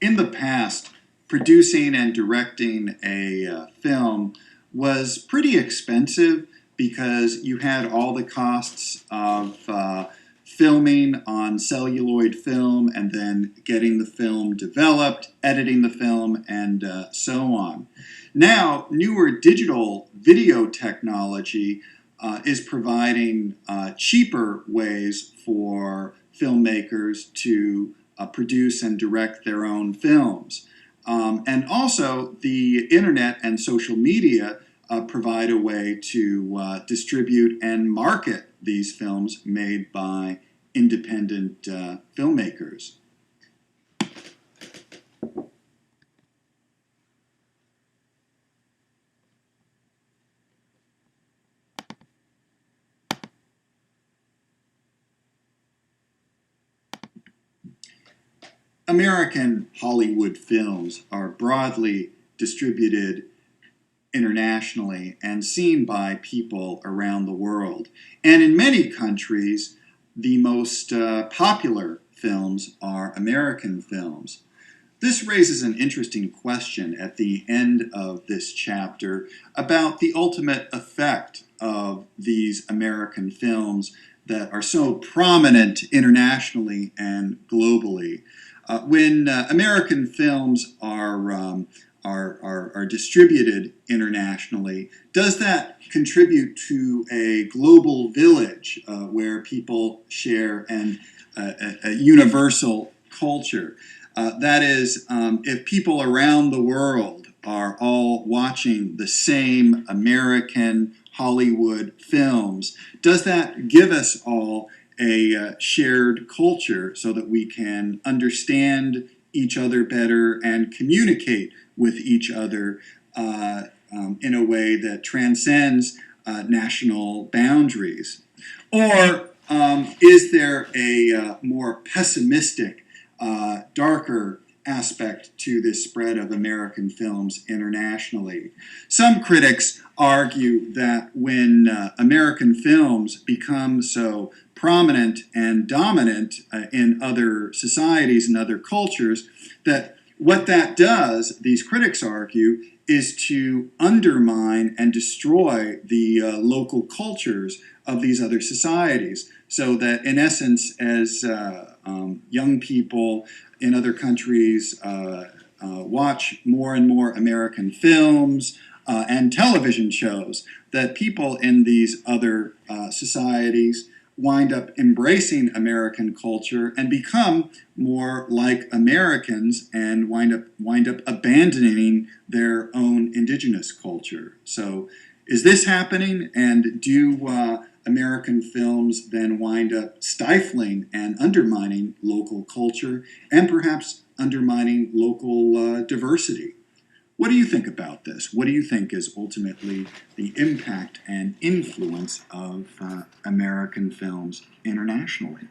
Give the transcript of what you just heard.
In the past, producing and directing a film was pretty expensive because you had all the costs of filming on celluloid film and then getting the film developed, editing the film, and so on. Now, newer digital video technology is providing cheaper ways for filmmakers to produce and direct their own films. And also, the internet and social media provide a way to distribute and market these films made by independent filmmakers. American Hollywood films are broadly distributed internationally and seen by people around the world. And in many countries, the most popular films are American films. This raises an interesting question at the end of this chapter about the ultimate effect of these American films that are so prominent internationally and globally. When American films are distributed internationally, does that contribute to a global village where people share a universal culture? That is, if people around the world are all watching the same American Hollywood films, does that give us all a shared culture so that we can understand each other better and communicate with each other in a way that transcends national boundaries? Or is there a more pessimistic, darker aspect to this spread of American films internationally? Some critics argue that when American films become so prominent and dominant in other societies and other cultures, that what that does, these critics argue, is to undermine and destroy the local cultures of these other societies. So that, in essence, as young people in other countries watch more and more American films and television shows, that people in these other societies wind up embracing American culture and become more like Americans and wind up abandoning their own indigenous culture. So is this happening, and do American films then wind up stifling and undermining local culture and perhaps undermining local diversity? What do you think about this? What do you think is ultimately the impact and influence of American films internationally?